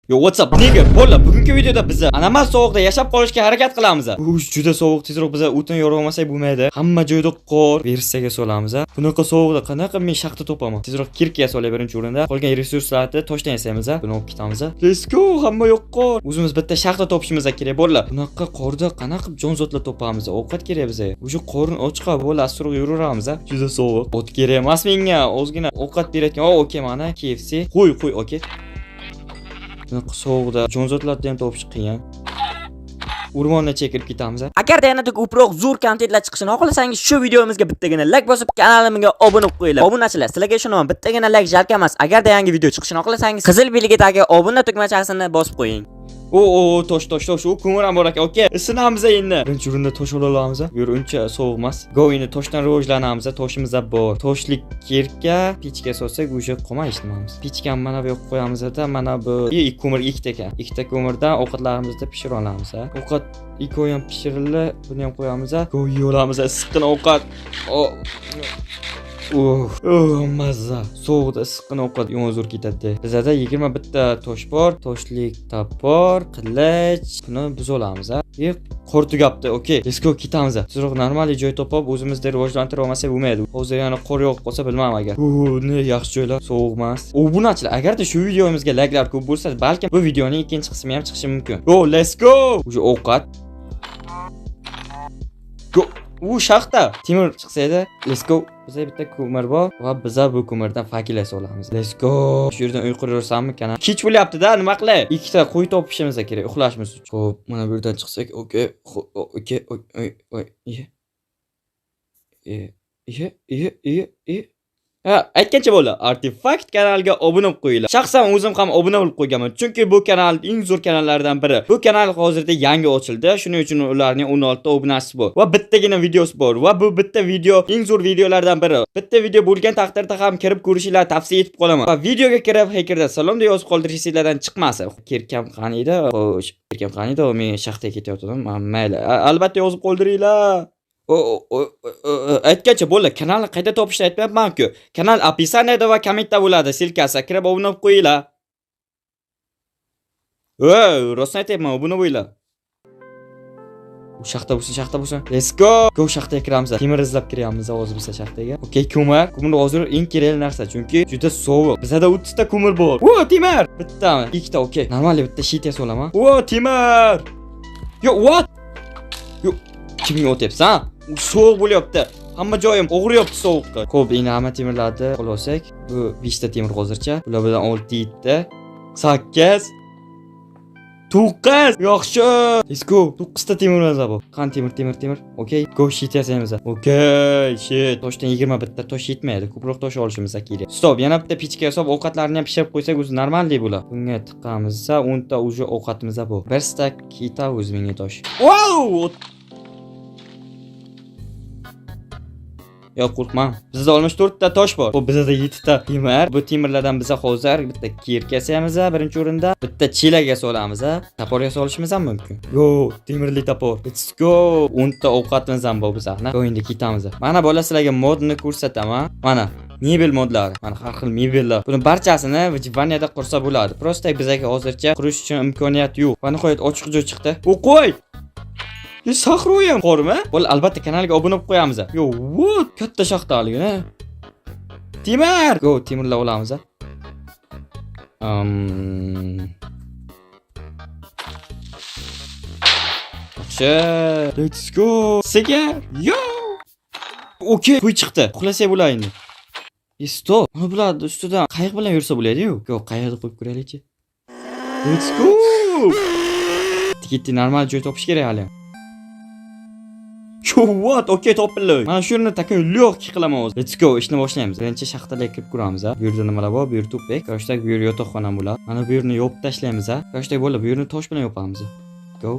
Yo, what's up nigga? Bola, bugungi videoda biz anamal sovuqda yashab qolishga harakat qilamiz. Juda sovuq, tezroq biz o'tin yorug'masak bo'lmaydi. Hamma joyda qor, versiyaga solamiz. Bunaqa sovuqda qanaqa men shaxta topaman? Tezroq kirkaga solay birinchi o'rinda. Qolgan resurslarni toshdan yasaymiz. Buni olib ketamiz. Let's go, hamma yo'q qor. O'zimiz bitta shaxta topishimiz kerak bo'la. Bunaqa qorda qanaqa jonzotlar topamiz? Ovqat kerak bizga. O'sha qorni ochiqqa bo'la astroq yuraveramiz. Juda sovuq. Ot kerak emas menga. Ozgina ovqat berayotgan. Okey, mana KFC. Qo'y, okey. Sovuqda jonzotlarni ham topish qiyin. O'rmonni chekib ketamiz. Agarda yanada ko'proq zo'r kontentlar chiqishini xohlasangiz, shu videomizga bittagina like bosib, kanalimga obuna bo'lib qo'yinglar. Obunachilar, sizlarga ishonaman, bittagina like jalka emas. Agarda yangi video chiqishini xohlasangiz, qizil belgidagi obuna tugmachasini bosib qo'ying. Tosh. U ko'mir ham bor ekan. Okey, isinamiz endi. Birinchi o'rinda tosh olamiz. Bu yer uncha sovuq emas. Go'yini toshdan rivojlanamiz. Toshimiz bor. Toshlik kirka, pechga solsak, o'sha qolmay ishlaymiz. Pechkani mana bu yoqqa qo'yamiz-da, mana bu ko'mir ikkita ekan. Ikkita ko'mirdan ovqatlarimizni pishira olamiz. Ovqat ikkovi ham pishirildi. Buni ham qo'yamiz. Go'y olamiz, issiqqina ovqat. Mazza. Sovuqda issiqqina ovqat yo'q ketadi. Bizda 21 ta tosh bor. Toshlik tapor, qilich. Buni biz olamiz. Qor tugabdi. Okey, let's go, ketamiz. Tezroq normal joy topib, o'zimizda rivojlantira olmasak bo'lmaydi. Hozir yana qor yog'ib qolsa bilmayman agar. Ne yaxshi joylar, sovuq emas. Obunachilar, agarda shu videomizga like'lar ko'p bo'lsa, balkim bu videoning ikkinchi qismi ham chiqishi mumkin. Go, let's go. O'sha ovqat. Go. Shaxta temir chiqsa edi. Let's go. Bizda bitta ko'mir bor va biz bu ko'mirdan fakillar solamiz. Let's go. Shu yerdan uy quraversammi kana? Kech bo'lyapti-da, nima qilay? Ikkita qo'y topishimiz kerak uxlashimiz uchun. Xo'p, mana bu yerdan chiqsak, okey. Aytgancha bo'ldi. Artifact kanaliga obuna bo'lib qo'yinglar. Shaxsan o'zim ham obuna bo'lib qo'yganman, chunki bu kanal eng zo'r kanallardan biri. Bu kanal hozirda yangi ochildi, shuning uchun ularning 16 ta obunachisi bor va bittagina videosi bor va bu bitta video eng zo'r videolardan biri. Bitta video bo'lgan taqdirda ham kirib ko'rishinglarni tavsiya etib qolaman. Va videoga kirib hackerda salom deb yozib qoldirishinglardan chiqmasa. Kirkam qani edi? Xo'sh, kirkam qani edi? Men shaxtaga ketayotgandim. Mayli, albatta yozib qoldiringlar. Aytgancha bo'ldi, kanalni qayta topishni aytmayapman-ku. Kanal описаниеda va kommentda bo'ladi, silkasi. Kirib obuna bo'lib qo'yinglar. Rostni aytayapman, obuna bo'linglar. Shaxta bo'lsin. Let's go. Go, shaxtaga kiramiz. Temir izlab kiryapmiz hozir biz shaxtaga. Okey, ko'mir. Ko'mir hozir eng kerakli narsa, chunki juda sovuq. Bizda 30 ta ko'mir bor. Temir. Bittami? Ikkita, okey. Normal bitta shit solaman. Temir. Yo, what? Yo, kimga o'tyapsan? Sovuq bo'lyapti. Hamma joyim og'riyapti sovuqqa. Xo'p, endi hamma temirlarni olsak, bu 5 ta temir hozircha. Bular bilan 6 ta, 8, 9. Yaxshi. Let's go. 9 ta temirimiz bor. Qan temir. Okey, go shit yasaymiz. Okey, shit. Toshdan 21 ta tosh yetmaydi. Ko'proq tosh olishimiz kerak. Stop, yana bitta pechka yasab ovqatlarni ham pishirib qo'ysak, o'zi normaldek bo'ladi. Bunga tiqamiz, 10 ta o'sha ovqatimiz bor. 1 stack keta o'zi menga tosh. Wow! Yo'q, qo'rqma. Bizda 64 ta tosh bor. Xo'p, bizda 7 ta temir. Bu temirlardan biz hozir bitta kirka yasaymiz birinchi o'rinda. Bitta chelakga solamiz. Taporga solishimiz ham mumkin. Yo, temirli tapor. Let's go. 10 ta ovqatimiz ham bor bizda. Endi ketamiz. Mana bola sizlarga modni ko'rsataman. Mana mebel modlari. Mana har xil mebellar. Buni barchasini Vijvaniyada qursa bo'ladi. Prosta bizga hozircha qurish uchun imkoniyat yo'q. Va nihoyat ochiq joy chiqdi. Qo'y. Sahroyam qormi? Bo'l, albatta kanalga obuna bo'lib qo'yamiz. Yo, what? Katta shaxtaligini. Temir. Go, temirlar olamiz. Yaxshi. Let's go. Sigir. Yo. Okey, qo'y chiqdi. Uxlasak bo'ladi endi. Stop. Mana bularni ustidan qayiq bilan yursa bo'ladi-ku. Yo, qayiqni qo'yib ko'raylik-chi. Let's go. Tikitni normal joy topish kerak hali. Yo, what? Okey, topildi. Mana shu yerni taka lo'q qilaman hozir. Let's go, ishni boshlaymiz. Birinchi shaxtaga kirib ko'ramiz. Bu yerda nimalar bor? Bu yer tupek. Ko'shtak, bu yer yotoqxona bo'ladi. Mana bu yerni yopib tashlaymiz. Ko'shtak bo'ldi, bu yerni tosh bilan yopamiz. Go.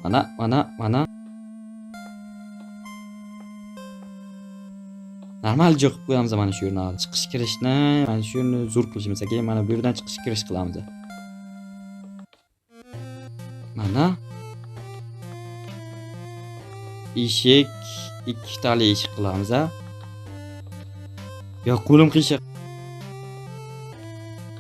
Mana. Normal joy qilib qo'yamiz mana shu yerni. Chiqish kirishni, mana shu yerni zo'r qilishimiz kerak. Mana bu yerdan chiqish kirish qilamiz. Mana eshik, 2 tali eshik qilamiz. Yo, qo'lim qiyshiq.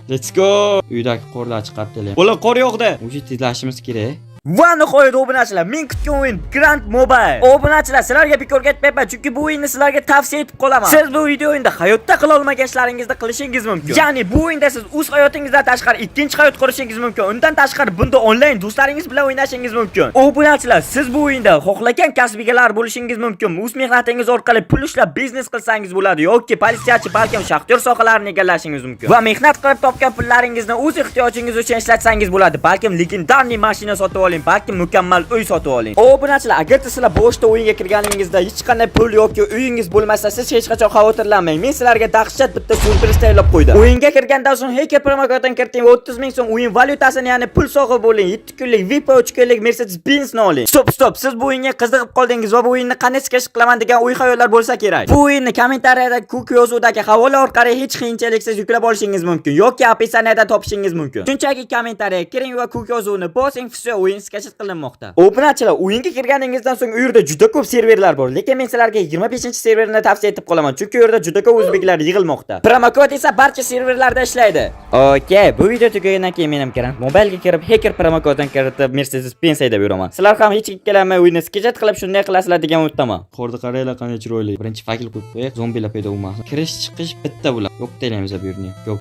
Let's go. Uydagi qorlar chiqarib kelaylik. Bo'la qor yo'qda. O'sha tezlashimiz kerak. Va nihoyat obunachilar, men kutgan o'yin Grand Mobile. Obunachilar, sizlarga bekorga aytmayman, chunki bu o'yinni sizlarga tavsiya etib qolaman. Siz bu video o'yinda hayotda qila olmagan ishlaringizni qilishingiz mumkin. Ya'ni bu o'yinda siz o'z hayotingizdan tashqari ikkinchi hayot qurishingiz mumkin. Undan tashqari bunda onlayn do'stlaringiz bilan o'ynashingiz mumkin. Obunachilar, siz bu o'yinda xohlagan kasb egalari bo'lishingiz mumkin. O'z mehnatingiz orqali pul ishlab biznes qilsangiz bo'ladi yoki politsiyachi, balkim shaxtyor sohalarini egallashingiz mumkin. Va mehnat qilib topgan pullaringizni o'z ehtiyojingiz uchun ishlatsangiz bo'ladi. Balkim legendarniy mashina sotib oling, balki mukammal uy sotib oling. Obunachilar, agar sizlar boshda o'yinga kirganingizda hech qanday pul yoki uyingiz bo'lmasa, siz hech qachon xavotirlanmang. Men sizlarga dahshat bitta surpriz tayyorlab qo'ydim. O'yinga kirgandan so'ng hacker promokodini kiriting va 30 ming so'm o'yin valyutasini, ya'ni pul sog'ib bo'ling. 7 kunlik VIP va 3 kunlik Mercedes Benz'ni oling. Stop. Siz bu o'yinga qiziqib qoldingiz va bu o'yinni qanday kashf qilaman degan o'y-xayollar bo'lsa kerak. Bu o'yinni kommentariyada Cook yozuvdagi havola orqali hech qiyinchiliksiz yuklab olishingiz mumkin yoki opsiyaniyada topishingiz mumkin. Shunchaki kommentariyaga kiring va Cook yozuvini bosing, все, o'yin sketch qilinmoqda. Obunachilar, o'yinga kirganingizdan so'ng u yerda juda ko'p serverlar bor, lekin men sizlarga 25-serverni tavsiya etib qolaman, chunki u yerda juda ko'p o'zbeklar yig'ilmoqda. Promokod esa barcha serverlarda ishlaydi. Okay, bu video tugagandan keyin men ham Grand Mobile'ga kirib, hacker promokodini kiritib Mercedes Benz haydab yuraman. Sizlar ham hech ikkilanmay o'yinni sketch qilib shunday qilasizlar degan umiddaman. Qorda qaranglar qanday chiroyli. Birinchi fakil qo'yib qo'yib, zombilar paydo bo'lmasin. Kirish chiqish bitta bo'ladi. Yo'q deymiz bu yerni. Yo'q.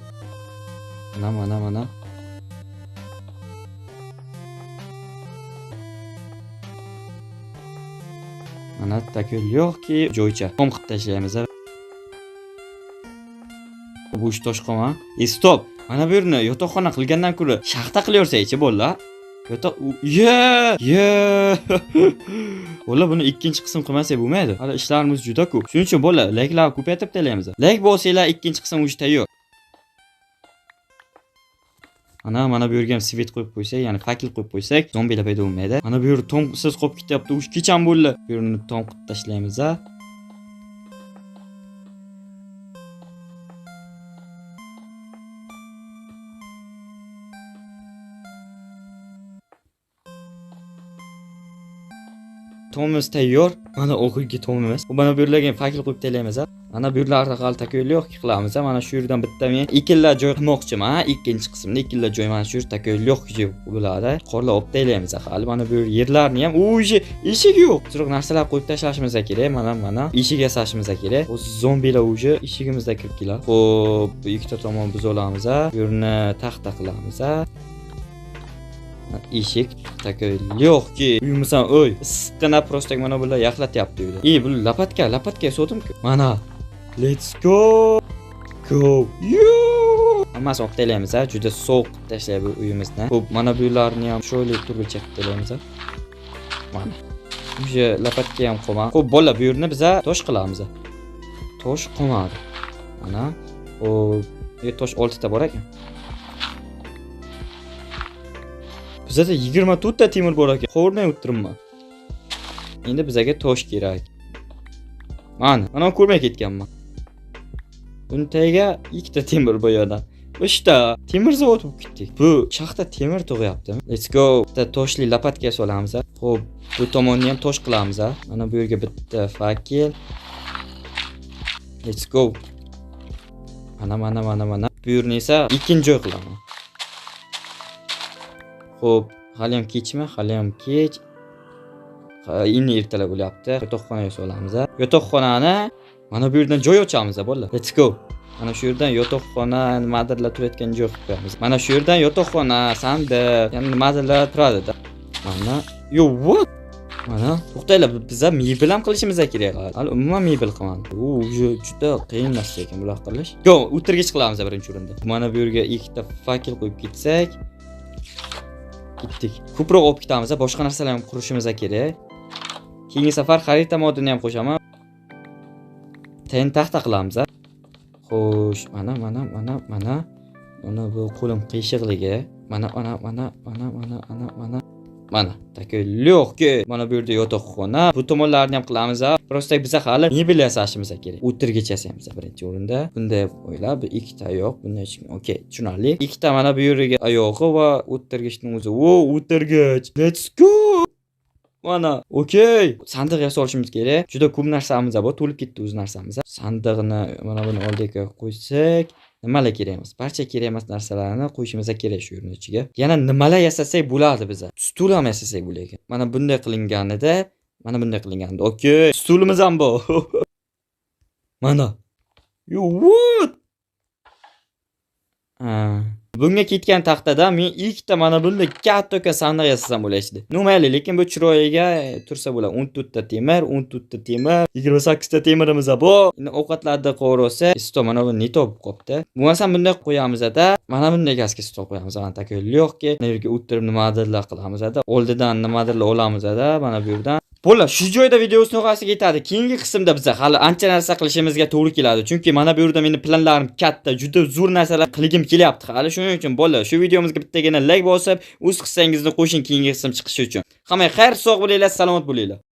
Mana. Mana takil yo'qki, joycha. Qom qilib tashlaymiz. Bu ish toshqoma. Stop. Mana bu yerni yotoqxona qilgandan ko'ra shaxta qilaversak-chi bolalar. Yotoq. Bola buni ikkinchi qism qilmasak bo'lmaydi. Hali ishlarimiz juda ko'p. Shuning uchun bola, layklarni ko'paytirib tayyorlaymiz. Layk bo'lsanglar ikkinchi qism o'sha tayyor. Mana bu yerga ham svet qo'yib qo'ysak, ya'ni fakil qo'yib qo'ysak, zombilar paydo bo'lmaydi. Mana bu yer tomsiz qolib ketyapti. Uch kecham bo'ldi. Bu yerni tom qilib tashlaymiz. Tomimiz tayyor. Mana oxirgi tomimiz. Mana bu yerlarga fakil qo'yib tayyorlaymiz. Mana bu yerlarda hali takoyli yo'q qilamiz. Mana shu yerdan bitta men ikkinlar joy qilmoqchiman. Ikkinchi qismda ikkinlar joy mana shu takoyli yo'q bo'ladi. Qorlar olib tayyorlaymiz hali. Mana bu yerlarni ham o'zi eshik yo'q. Quruq narsalar qo'yib tashlashimiz kerak. Mana eshik yasashimiz kerak. O'zi zombilar o'zi eshigimizda kirib keladi. Xo'p, bu ikkita tomon biz olamiz. Bu yerni taxta qilamiz. Eshik takoyli yo'qki. Uyimiz ham o'y. Issiqqina prosta mana bular yaxlatyapti uyda. Bu lapatka sotdim-ku. Mana let's go. Hammasi olib tayyorlaymiz. Juda sovuq tashlaydi bu uyimizni. Xo'p, mana bu uylarni ham sho'li turlicha qilib tayyorlaymiz. Mana. O'sha lapatka ham qolgan. Xo'p, bolalar, bu yerni biz tosh qilamiz. Tosh qolmadi. Mana. Xo'p, tosh 6 ta bor ekan. Bizda 24 ta temir bor ekan. Qo'rmay o'tiribman. Endi bizga tosh kerak. Mana ko'rmay ketganman. Buni tagiga 2 ta temir bor yerda. 3 ta temir zavod bo'lib ketdik. Bu shaxta temir tug'yapti. Let's go. Bitta toshli lapatga solamiz. Xo'p, bu tomonni ham tosh qilamiz. Mana bu yerga bitta fakil. Let's go. Mana. Bu yerni esa ikkinchi joy qilaman. Xo'p, hali ham kechmi? Hali ham kech. Endi ertalab bo'lyapti. Yotoqxonaga solamiz. Yotoqxonani mana bu yerdan joy ochamiz, bolalar. Let's go. Mana shu yerdan yotoqxona, nimadirlar turayotgan joy qilib qo'yamiz. Mana shu yerdan yotoqxona, sandiq, ya'ni nimadirlar turadi. Mana, what? Mana, to'xtanglar, biz ham mebel ham qilishimiz kerak. Hali umuman mebel qilmadik. Juda qiyin narsa ekan bular qilish. Go, o'tirgich qilamiz birinchi o'rinda. Mana bu yerga ikkita fakil qo'yib ketsak, ketdik. Ko'proq olib ketamiz, boshqa narsalar ham qurishimiz kerak. Keyingi safar xarita modini ham qo'shaman. Tayin taxta qilamiz. Xo'sh, mana. Mana bu qo'lim qiyshiqligi. Mana. Takoyli yo'qki. Mana bu yerda yotoqxona. Bu tomonlarni ham qilamiz. Prosta biz hali mebel yasashimiz kerak. O'tirgich yasaymiz birinchi o'rinda. Bunday o'ylab, bu ikkita oyoq, bunday chiqim. Okay, tushunarli. Ikkita mana bu yerga oyog'i va o'tirgichning o'zi. O'tirgich. Let's go. Mana, okay. Sandiq yasolishimiz kerak. Juda ko'p narsamiz bor, to'lib ketdi o'z narsamiz. Sandiqni mana buni oldiga qo'ysak, nimalar kerak emas. Barcha kerak emas narsalarni qo'yishimiz kerak shu yerning ichiga. Yana nimalar yasasak bo'ladi biza. Stul ham yasasak bo'lar ekan. Mana bunday qilinganida, mana bunday qilinganida. Okey, stulimiz ham bor. Mana. What? Bunga ketgan taxtada men ikkita mana bunday katta sandiq yasasam bo'ladi. Nomayli, lekin bu chiroyiga tursa bo'ladi. 14 ta temir, 14 ta temir, 28 ta temirimiz bor. Endi ovqatlarni qo'yrosa, stol mana bu neto bo'lib qopti. Bo'lmasa bunday qo'yamiz-da, mana bunday gazga stol qo'yamiz. Mana taka yo'qki, bu yerga o'tirib nimadirlar qilamiz-da. Oldidan nimadirlar olamiz-da, mana bu yerdan. Bo'ldi, shu joyda videosini orqasiga yetadi. Keyingi qismda biz hali ancha narsa qilishimizga to'g'ri keladi. Chunki mana bu yerda meni planlarim katta, juda zo'r narsalar qilgim kelyapti. Hali shuning uchun bo'ldi, shu videomizga bittagina like bosib, o'z hissangizni qo'shing keyingi qism chiqishi uchun. Hammaga xayr, sog' bo'linglar, salomat bo'linglar.